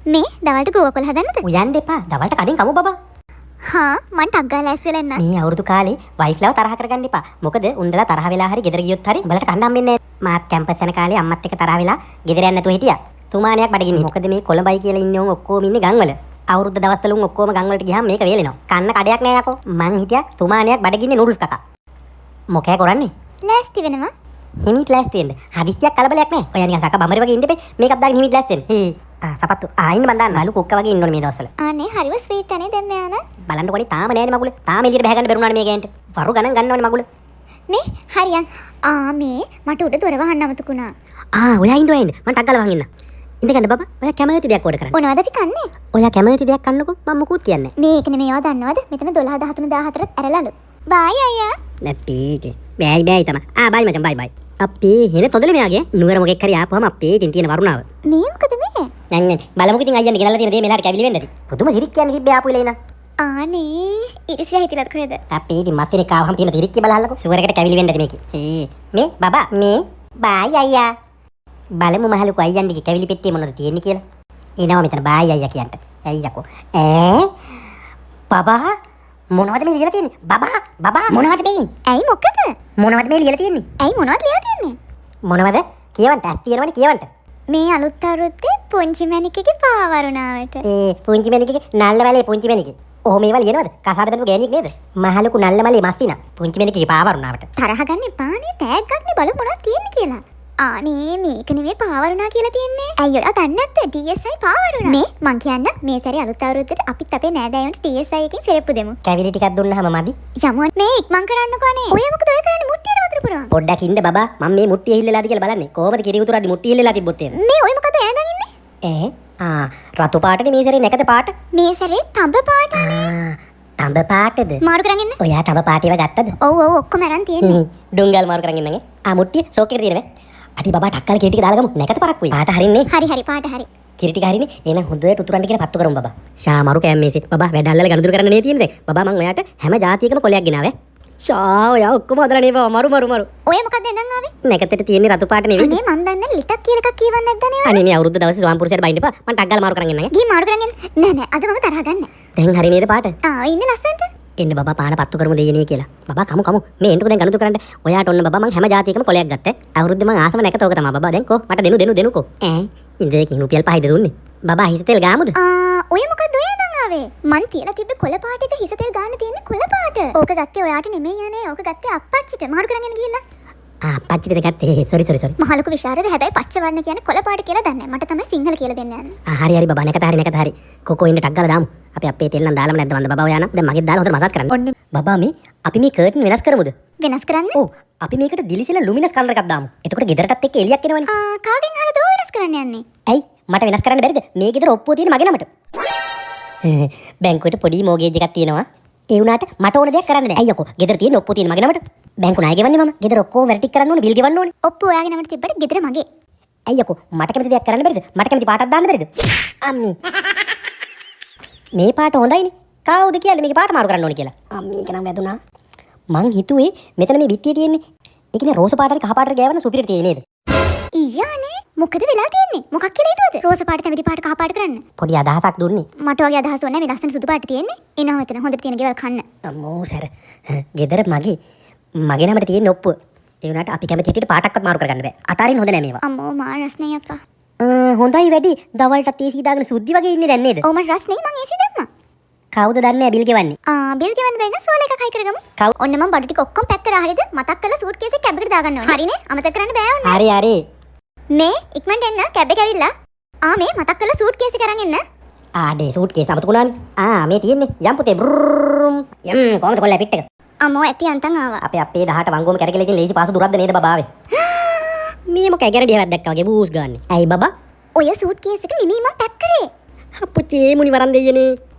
මේ දවල්ට ගෝවකොළ හදන්නද? උයන්න එපා. දවල්ට කඩින් කමු බබා. හා මං ටක් ගාලා ඇස්සෙලා එන්න. මේ අවුරුදු කාලේ වයිෆ්ලව තරහ කරගන්න එපා. මොකද උන්දලා තරහ වෙලා හරි ගෙදර ගියොත් හරි උඹලට කන්න හම්බෙන්නේ නැහැ. මාත් කැම්පස් යන කාලේ අම්මත් එක්ක තරහ වෙලා ගෙදර යන්න නැතුව හිටියා. සුමානියක් බඩගින්නේ. මොකද මේ කොළඹයි කියලා ඉන්නේ උන් ඔක්කොම ඉන්නේ ගම්වල. අවුරුද්ද දවස්වල උන් ඔක්කොම ගම්වලට ගියාම මේක වේලෙනවා. කන්න කඩයක් නෑ යකෝ. මං හිටියා සුමානියක් බඩගින්නේ නූඩල්ස් කකා. මොකෑ කරන්නේ? ලෑස්ති වෙනවා. හිමිට ලෑස්ති වෙන්න. හදිස්සියක් කලබලයක් නෑ. ඔයා නිකන් සක බමරි වගේ ඉන්න එපේ. මේකක් දාගෙන හිමිට ලෑස්ති වෙන්න. සපත්තු ඉන්න මන් දාන්න. අලු කුක්ක වගේ ඉන්න ඕනේ මේ දවස්වල. අනේ හරිම ස්වීට් අනේ දැන් මෙයාන. බලන්නකොනේ තාම නෑනේ මගුල. තාම එළියට බහ ගන්න බැරුණානේ මේ ගෑන්ට. වරු ගණන් ගන්නවනේ මගුල. මේ හරියන්. මේ මට උඩ දොර වහන්න අමතකුණා. ඔයා ඉන්න මං ටක් ගාලා වහන් ඉන්න. ඉඳගන්න බබා. ඔයා කැමති දෙයක් ඕඩර් කරන්න. මොනවද අපි කන්නේ? ඔයා කැමති දෙයක් කන්නකෝ මම මුකුත් කියන්නේ. මේක නෙමෙයි ඔයා දන්නවද? මෙතන 12 13 14ත් ඇරලලු. බයි අයියා. නැපීටි. බයි තමයි. බයි මචං බයි. අපේ හෙන තොදල මෙයාගේ නුවර මොකෙක් හරි ආපුවම අපේ ඉතින් තියෙන වරුණාව. මේ මොකද මේ? නං බලමුකෝ ඉතින් අයියන් ගෙනල්ලා තියෙන දේ මෙලාට කැවිලි වෙන්නද? පුදුම සිරික් කියන්නේ තිබ්බේ ආපු ඉලේ ඉඳන්. අනේ ඉරිසියා හිතිලත් කොහෙද? අපේ ඉතින් මස්තිනේ කාවහම තියෙන සිරික් කිය බලහල්ලකෝ. සුවරකට කැවිලි වෙන්නද මේකේ? මේ බබා මේ බයි අයියා. බලමු මහලු අයියන්ගේ කැවිලි පෙට්ටියේ මොනවද තියෙන්නේ කියලා. එනවා මෙතන බයි අයියා කියන්න. අයියකෝ. බබා මොනවද මේ ලියලා තියෙන්නේ? බබා මොනවද මේ? ඇයි මොකද? මොනවද මේ ලියලා තියෙන්නේ? ඇයි මොනවද ලියලා තියෙන්නේ? මොනවද? කියවන්න ඇස් තියෙනවනේ කියවන්න. මේ අලුත් අවුරුද්දේ පුංචි මැනිකගේ පාවරුණාවට. පුංචි මැනිකගේ නල්ලමලේ පුංචි මැනිකේ. ඔහොම ඒවා ලියනවද? කසාද බඳපු ගෑණියෙක් නේද? මහලුකු නල්ලමලේ මස්සිනා. පුංචි මැනිකගේ පාවරුණාවට. තරහ ගන්න එපානේ තෑග්ගක් නේ බලමු මොනවද තියෙන්නේ කියලා. අනේ මේක නෙමෙයි පාවරුණා කියලා තියෙන්නේ. ඇයි ඔයා දන්නේ නැද්ද? DSI පාවරුණා. මේ මං කියන්න මේ සැරේ අලුත් අවුරුද්දට අපිත් අපේ නෑදෑයන්ට DSI එකකින් සෙරෙප්පු දෙමු. කැවිලි ටිකක් දුන්නාම මදි. යමු මේ ඉක්මන් කරන්නකෝ අනේ. ඔය මොකද ඔය කරන්නේ මුට්ටියට වතුර පුරවන්න. පොඩ්ඩක් ඉන්න බබා. මම මේ මුට්ටිය හිල්ලලාද කියලා බලන්නේ. කොහමද කිරි උතුරාදි මුට්ටිය හිල්ලලා තිබ්බොත් එහෙම. මේ ඔය මොකද ඈඳන් ඉන්නේ? රතු පාටනේ මේ සැරේ නැකත පාට. මේ සැරේ තඹ පාටනේ. තඹ පාටද? මාරු කරන් ඉන්න. ඔයා තඹ පාට ඒවා ගත්තද? ඔව් ඔක්කොම අරන් තියෙන්නේ. ඩුංගල් මාරු කරන් ඉන්නගේ. මුට්ටිය ෂෝක් එකට තියෙනවේ. අටි බබා ටක්කල් කිරි ටික දාලා ගමු. නැකත පරක් වෙයි. පාට හරින්නේ. හරි පාට හරි. කිරි ටික හරිනේ. එහෙනම් හොඳට උතුරන්න කියලා පත්තු කරමු බබා. ෂාමාරු කෑම් මේසේ. බබා වැඩ අල්ලලා ගනුදෙනු කරන්න නේ තියෙන්නේ දැන්. බබා මං ඔයාට හැම જાතියකම කොලයක් ගෙනාවේ. ඔයා ඔක්කොම හදලා නේ බබා. මරු. ඔය මොකක්ද එන්නම් ආවේ? නැකතට තියෙන්නේ රතු පාට නෙවෙයි. අනේ මන් දන්නේ ලිටක් කියලා එකක් කියවන්නේ නැද්ද නේ ඔය? අනේ මේ අවුරුද්ද දවසේ ස්වාම්පුරුෂයට බයින්න එපා. මං ටක් ගාලා මාරු කරන් ඉන්නගේ. ගිහින් මාරු කරන් එන්න. නෑ අද මම තරහ ගන්න. දැන් හරි නේද පාට? ඉන්න ලස්සනට. එන්න බබා පාන පත්තු කරමු දෙයනේ කියලා. බබා කමු. මේ එන්නකෝ දැන් ගනුදෙනු කරන්න. ඔයාට ඔන්න බබා මං හැම જાතියකම කොලයක් ගත්තා. අවුරුද්දේ මං ආසම නැකත ඕක තමයි බබා. දැන් කෝ මට දෙනුකෝ. ඉන්දේකින් රුපියල් 5ද දුන්නේ. බබා හිස තෙල් ගාමුද? ඔය මොකද්ද ඔය නං ආවේ? මං තියලා තිබ්බ කොළ පාට එක හිස තෙල් ගාන්න තියෙන්නේ කොළ පාට. ඕක ගත්තේ ඔයාට නෙමෙයි යන්නේ. ඕක ගත්තේ අප්පච්චිට. මාරු කරන් යන්න ගිහිල්ලා. අප්පච්චිට ගත්තේ. සෝරි. මහලුකු විශාරද හැබැයි පච්ච වර්ණ කියන්නේ කොළ පාට කියලා දන්නේ. මට තමයි සිංහල කියලා දෙන්න යන්නේ. හරි බබා නැකත හරි. කොකෝ ඉන්න ටක් ගාලා දාමු. අපි අපේ තෙල් නම් දාලම නැද්ද මන්ද බබා ඔයා නම් දැන් මගෙත් දාලා හොඳට මසාජ් කරන්න. බබා මේ අපි මේ කර්ටන් වෙනස් කරමුද? වෙනස් කරන්න? ඔව්. අපි මේකට දිලිසෙල ලුමිනස් කලර් එකක් දාමු. එතකොට ගෙදරටත් එක්ක එළියක් එනවනේ. කාගෙන් අහලා දෝ වෙනස් කරන්න යන්නේ? ඇයි මට වෙනස් කරන්න බැරිද? මේ ගෙදර ඔප්පුව තියෙන මගේ නමට. බැංකුවට පොඩි මෝගේජ් එකක් තියෙනවා. ඒ වුණාට මට ඕන දෙයක් කරන්න නෑ. ඇයි යකෝ ගෙදර තියෙන ඔප්පුව තියෙන මගේ නමට. බැංකු ණය ගෙවන්නේ මම. ගෙදර ඔක්කොම වැඩ ටික කරන්න ඕනේ, බිල් ගෙවන්න ඕනේ. ඔප්පුව ඔයාගේ නමට තිබ්බට ගෙදර මගේ. ඇයි යකෝ මට කැමති දෙයක් කරන්න බැරිද? මට කැමති පාටක් දාන්න බැරිද? අම්මී. මේ පාට හොඳයිනේ. කවුද කියන්නේ මේක පාට මාරු කරන්න ඕනේ කියලා? අම්මී ඒක නම් වැදුනා. මං හිතුවේ මෙතන මේ බිත්තියේ තියෙන්නේ. ඒ කියන්නේ රෝස පාටට කහ පාටට ගෑවන සුපිරිට තියෙන්නේ නේද? ඊයානේ මොකද වෙලා තියෙන්නේ? මොකක් කියලා හිතුවද? රෝස පාට කැමති පාට කහ පාට කරන්න. පොඩි අදහසක් දුන්නේ. මට වගේ අදහස් ඕනේ මේ ලස්සන සුදු පාට තියෙන්නේ. එනවා මෙතන හොඳට තියෙන ගෙවල් කන්න. අම්මෝ සර. ගෙදර මගේ නමට තියෙන ඔප්පුව. ඒ වුණාට අපි කැමති හැටියට පාටක්වත් මාරු කරගන්න බෑ. අතාරින්න හොඳ නෑ මේවා. අම්මෝ මා රස්නේ අප්පා. හොඳයි වැඩි. දවල්ටත් AC දාගෙන සුද්ධි වගේ ඉන්නේ දැන් නේද? ඔව් මට රස්නේ මං AC දැම්මා. කවුද දන්නේ බිල් ගෙවන්නේ? බිල් ගෙවන්න බැරි නම් සෝල එකක් හයි කරගමු. ඔන්න මම බඩු ටික ඔක්කොම පැක් කරා හරියද? මතක් කරලා සූට් කේස් එක කැබ් එකට දාගන්න ඕනේ. හරිනේ? අමතක කරන්න බෑ ඔන්න. හරි. මේ ඉක්මනට එන්න කැබ් එක ඇවිල්ලා. මේ මතක් කරලා සූට් කේස් එක අරන් එන්න. ඩේ සූට් කේස් අමතකුණානේ. මේ තියෙන්නේ. යම් පුතේ බ්‍රම්. කොහමද කොල්ල පිට එක? අම්මෝ ඇති අන්තන් ආවා. අපේ 18 වංගුවම කැරකෙලා ඉතින් ලේසි පාසු දුරක්ද නේද බබාවේ? මේ මොකයි ගැරඩිය හැවක් දැක්කා වගේ බූස් ගන්න. ඇයි බබා? ඔය සූට් කේස් එක නිමි මම පැක් කරේ. අප්පුචේ මුනි වරන් දෙයනේ.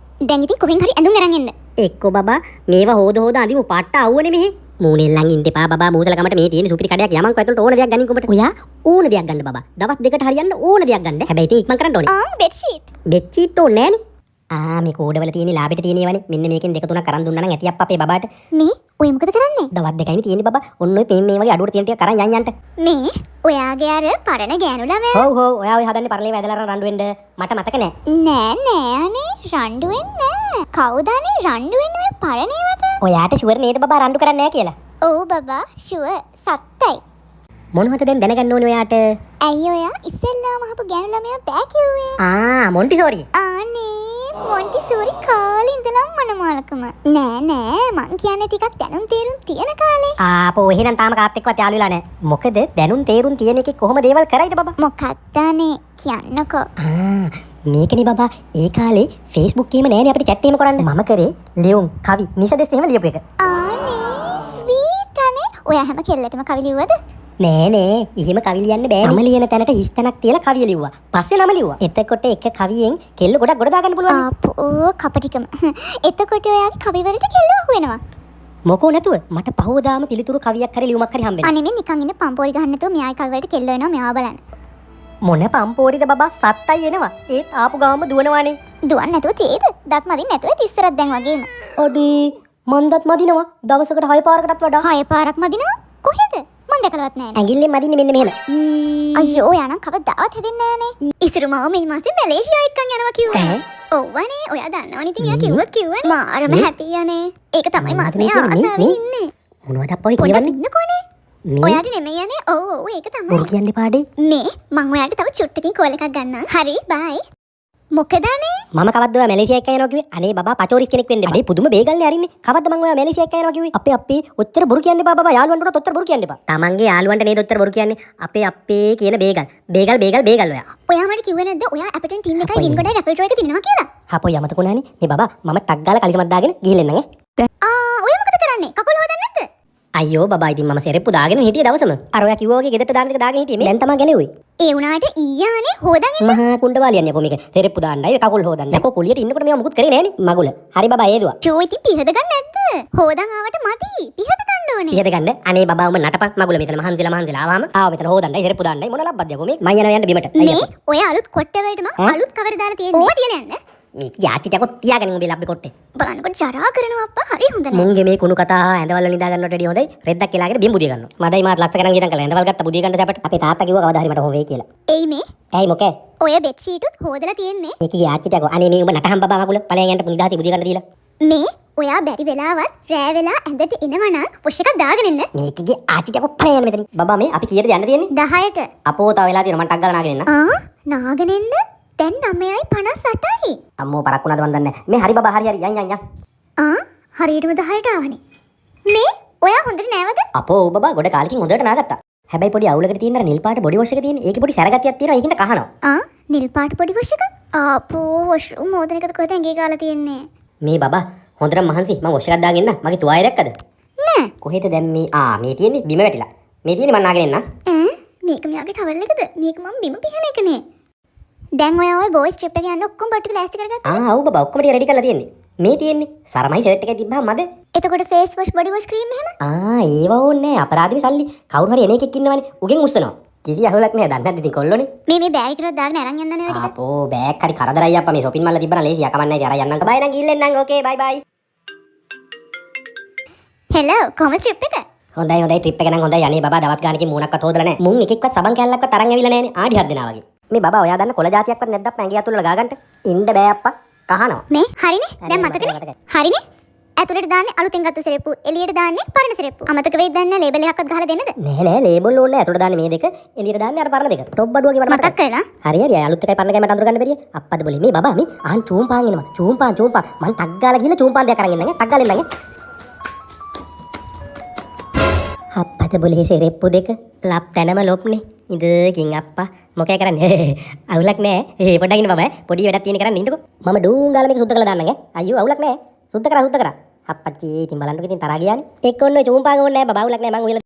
දැන් ඉතින් කොහෙන් හරි ඇඳුම් අරන් එන්න. එක්කෝ බබා මේවා හොද අඳිමු පාට්ට අවුවනේ මෙහෙ. මූණෙල්ලන් ඉන්න එපා බබා මූසලකමට මේ තියෙන සුපිරි කඩයක් යමන්කෝ ඇතුළට ඕන දෙයක් ගනින් කොඹට. ඔයා ඕන දෙයක් ගන්න බබා. දවස් දෙකට හරියන්න ඕන දෙයක් ගන්න. හැබැයි ඉතින් ඉක්මන් කරන්න ඕනේ. Bed sheet. බෙඩ් ෂීට් ඕනේ නෑනේ. මේ කෝඩවල තියෙන ලාභෙට තියෙන ඒවානේ. මෙන්න මේකෙන් දෙක තුනක් අරන් දුන්නා නම් ඇති අප්පා අපේ බබාට. මේ ඔය මොකද කරන්නේ? දවස් දෙකයිනේ තියෙන්නේ බබා. ඔන්න ඔය පේන් මේ වගේ අඩුවට තියෙන ටික කරන් යන්න. මේ ඔයාගේ අර පරණ ගෑනු ළමයා හොව් හොව් ඔයා ඔය හදන්නේ පරලේ වැදලා රණ්ඩු වෙන්න මට මතක නෑ. නෑ අනේ රණ්ඩු වෙන්නේ නෑ. කවුද අනේ රණ්ඩු වෙන්නේ ඔය පරණේවට? ඔයාට ෂුවර් නේද බබා රණ්ඩු කරන්නේ නෑ කියලා? ඔව් බබා ෂුවර් සත්තයි. මොනවද දැන් දැනගන්න ඕනේ ඔයාට? ඇයි ඔයා ඉස්සෙල්ලාම අහපු ගෑනු ළමයා බෑ කිව්වේ? මොන්ටිසෝරි. අනේ මොන්ටිසෝරි කාලේ ඉඳලම මනමාලකම. නෑ මං කියන්නේ ටිකක් දැනුම් තේරුම් තියෙන කාලේ. ආපෝ එහෙනම් තාම කාත් එක්කවත් යාළු වෙලා නෑ. මොකද දැනුම් තේරුම් තියෙන එකේ කොහොම දේවල් කරයිද බබා? මොකක්ද අනේ කියන්නකෝ. මේකනේ බබා ඒ කාලේ Facebook එකේම නෑනේ අපිට chat එකම කරන්න. මම කරේ ලියුම් කවි නිසදෙස් එහෙම ලියපු එක. අනේ ස්වීට් අනේ. ඔයා හැම කෙල්ලටම කවි ලිව්වද? නෑ එහෙම කවි ලියන්න බෑ. නම ලියන තැනට හිස් තැනක් තියලා කවිය ලිව්වා. පස්සේ නම ලිව්වා. එතකොට එක කවියෙන් කෙල්ල ගොඩක් ගොඩ දාගන්න පුළුවන්. ආපෝ කපටිකම. එතකොට ඔයාගේ කවි වලට කෙල්ල අහුවෙනවා. මොකෝ නැතුව මට පහවදාම පිළිතුරු කවියක් හරි ලියුමක් හරි හම්බෙනවා. අනේ මේ නිකන් ඉන්න පම්පෝරි ගහන්න නැතුව මෙයායි කවි වලට කෙල්ල වෙනවා මෙයා බලන්න. මොන පම්පෝරිද බබා සත්තයි එනවා. ඒත් ආපු ගාම දුවනවානේ. දුවන්න නැතුව තේද? දත් මදින් නැතුව තිස්සරක් දැන් වගේම. අඩේ මන්දත් මදිනවා. දවසකට 6 පාරකටත් වඩා. 6 පාරක් මදිනවා? කොහෙද? මං දැකලවත් නැහැ. ඇඟිල්ලෙන් මදින්නේ මෙන්න මෙහෙම. අයියෝ ඔයා නම් කවදාවත් හැදෙන්නේ නැහනේ. ඉස්සර මාව මේ මාසේ මැලේසියා එක්කන් යනවා කිව්වා. ඔව්වනේ ඔයා දන්නවනේ ඉතින් එයා කිව්වනේ. මාරම හැපි යන්නේ. ඒක තමයි මාත් මේ ආසාවෙන් ඉන්නේ. මොනවද අප්පෝයි කියවන්නේ? ඉන්නකොනේ. ඔයාට නෙමෙයි යන්නේ. ඔව් ඒක තමයි. බොරු කියන්න එපාඩේ. මේ මං ඔයාට තව චුට්ටකින් කෝල් එකක් ගන්නම්. හරි බයි. මොකද අනේ? මම කවද්ද ඔයා මැලේසියා එක්ක යනවා කිව්වේ? අනේ බබා පචෝරිස් කෙනෙක් වෙන්න එපා. අනේ පුදුම බේගල්නේ අරින්නේ. කවද්ද මං ඔයා මැලේසියා එක්ක යනවා කිව්වේ? අපේ ඔච්චර බොරු කියන්න එපා බබා. යාළුවන්ට උනත් ඔච්චර බොරු කියන්න එපා. තමන්ගේ යාළුවන්ට නේද ඔච්චර බොරු කියන්නේ? අපේ කියන බේගල්. බේගල් ඔයා. ඔයා මට කිව්වේ නැද්ද ඔයා ඇපටන් ටීම් එකයි වින් ගොඩයි රැපල් ඩ්‍රෝ එක දිනනවා කියලා? හපෝ යමතකුණානේ. මේ බබා මම ටක් ගාලා කලිසමක් දාගෙන ගිහින් එන්නම් ඈ. ඔයා මොකද කරන්නේ? කකුල හොදන්නේ නැද්ද? අයියෝ බබා ඉතින් මම සෙරෙප්පු දාගෙන හිටියේ දවසම. අර ඔයා කිව්වා වගේ ගෙදරට දාන එක දාගෙන හිටියේ. මේ දැන් තමයි ගැලෙව්වේ. ඒ වුණාට ඊයානේ හොදන් ඉන්න. මහා කුණ්ඩවාලියන්නේ අපෝ මේක. සෙරෙප්පු දාන්නයි කකුල් හොදන්න. කො කුලියට ඉන්නකොට මේවා මුකුත් කරේ නෑනේ. මගුල. හරි බබා ඒදුවා. චෝ ඉතින් පිහද ගන්න නැද්ද? හොදන් ආවට මදි. පිහද ගන්න ඕනේ. පිහද ගන්න. අනේ බබා උඹ නටපන් මගුල මෙතන මහන්සිලා ආවම ආව මෙතන හොදන්නයි සෙරෙප්පු දාන්නයි මොන ලබ්බද්ද යකෝ මේ. මම යන්න බිමට. මේ ඔය අලුත් කොට්ට වලට මම අලුත් කවර දාලා තියෙන්නේ. ඕවා තියලා යන්න. මේ යාචිටකොත් තියාගෙන උඹේ ලබ්බේ කොට්ටේ. බලන්නකොට ජරා කරනවා අප්පා. හරි හොඳ නෑ. මුන්ගේ මේ කුණු කතා ඇඳවල නිදා ගන්නවට වැඩිය හොඳයි. රෙද්දක් කියලාගෙන බිම් බුදිය ගන්නවා. මදයි මාත් ලක්ෂ ගණන් ගියන් කළා. ඇඳවල් ගත්ත බුදිය ගන්න සැපට. අපේ තාත්තා කිව්වා කවදා හරි මට හොම වෙයි කියලා. එයි මේ. ඇයි මොකේ? ඔය බෙඩ් ෂීට් උත් හොදලා තියෙන්නේ. ඒක යාචිටකෝ. අනේ මේ උඹ නටහම් බබා මගුල. ඵලයන් යන්න නිදාති බුදිය ගන්න දීලා. මේ ඔයා බැරි වෙලාවත් රෑ වෙලා ඇඳට එනවනම් පොෂ් එකක් දාගෙන ඉන්න. මේකගේ ආචිටකෝ ඵලයන් යන්න මෙතන. බබා මේ අපි කීයටද යන්න තියෙන්නේ? 10ට. අපෝ තව වෙලා තියෙනවා මම ටක් ගාලා නාගෙන එන්න. නාගෙන එන්න? දැන් 9යි 58යි. අම්මෝ පරක් වුණාද මන් දන්නේ නැහැ. මේ හරි බබා හරි යන්. හරියටම 10ට ආවනේ. මේ ඔයා හොඳට නෑවද? අපෝ ඔව් බබා ගොඩ කාලෙකින් හොඳට නාගත්තා. හැබැයි පොඩි අවුලකට තියෙන අර නිල් පාට බොඩි වොෂ් එක තියෙන. ඒකේ පොඩි සැරගතියක් තියෙනවා. ඒකින්ද කහනවා. නිල් පාට පොඩි වොෂ් එක? ආපෝ වොෂ්රූම් හොදන එකද කොහෙද ඇඟේ ගාලා තියෙන්නේ? මේ බබා හොඳටම මහන්සි. මම වොෂ් එකක් දාගෙන එන්න. මගේ තුවාලය දැක්කද? නෑ. කොහෙද දැන් මේ මේ තියෙන්නේ බිම වැටිලා. මේ තියෙන්නේ මම නාගෙන එන්න. මේක මෙයාගේ ටවල් එකද? මේක මම බිම පිහන එකනේ. දැන් ඔයා ඔය බෝයිස් ට්‍රිප් එක යන්න ඔක්කොම බට්ටු ලෑස්ති කරගත්තා? ඔව් බබා ඔක්කොම ටික රෙඩි කරලා තියෙන්නේ. මේ තියෙන්නේ සරමයි ෂර්ට් එකේ තිබ්බහම මද? එතකොට face wash body wash cream එහෙම? ඒව ඕනේ නෑ. අපරාධිනේ සල්ලි. කවුරු හරි එන එකෙක් ඉන්නවනේ. උගෙන් උස්සනවා. කිසි අහුලක් නෑ. දන්නේ නැද්ද ඉතින් කොල්ලෝනේ. මේ බෑග් එකකට දාගෙන අරන් යන්න නේ ඔය ටික. අපෝ බෑග් හරි කරදරයි අප්පා. මේ shopping mall තිබ්බනම් ලේසිය. කමන්නයි ඉතින් අරන් යන්නම්කෝ. බයි නම් ගිහින් එන්නම්. ඕකේ බයි බයි. හෙලෝ කොහමද ට්‍රිප් එක? හොඳයි ට්‍රිප් එක නම් හොඳයි. අනේ බබා දවස් ගානකින් මූණක්වත් හොදලා නෑ. මුන් එකෙක්වත් සබන් කැල්ලක්වත් අරන් ඇවිල්ලා නෑනේ. ආඩි හත් දෙනා වගේ. මේ බබා ඔයා දන්න කොළ జాතියක්වත් නැද්ද අප්පා ඇඟේ අතුල්ලා ගාගන්න? ඉන්න බෑ අප්පා. කහනවා. මේ හරිනේ. දැන් මතකනේ. හරිනේ. ඇතුළට දාන්නේ අලුතෙන් ගත්ත සෙරෙප්පු. එළියට දාන්නේ පරණ සෙරෙප්පු. අමතක වෙයිද දන්නේ නැහැ. ලේබල් එකක්වත් ගහලා දෙන්නද? නෑ ලේබල් ඕනේ. ඇතුළට දාන්නේ මේ දෙක. එළියට දාන්නේ අර පරණ දෙක. ටොප් බඩුවගේ මට මතක් කරලා. හරි අලුත් එකයි පරණ එකයි මට අඳුර ගන්න බැරිය. අප්පද બોලේ මේ බබා මේ අහන් චූම්පාන් එනවා. චූම්පාන් මං ටක් ගාලා ගිහලා චූම්පාන් දෙයක් අරන් එන්නම් ඈ. ටක් ගාලා එන්නම් ඈ. අප්පද બોලේ සෙරෙප්පු දෙක ලප් තැනම ලොප්නේ. ඉඳකින් අප්පා මොකෑ කරන්නේ? අවුලක් නෑ. පොඩ්ඩක් ඉන්න බබා. පොඩි වැඩක් තියෙන කරන්න ඉන්නකෝ. මම ඩූන් ගාලා මේක සුද්ධ කරලා දාන්නම් ඈ. අයියෝ අවුලක් නෑ. සුද්ධ කරා. අප්පච්චි ඉතින් බලන්නකෝ ඉතින් තරහා ගියානේ. එක්ක ඔන්න චූම්පාන් ඕනේ නෑ බබා. අවුලක් නෑ මං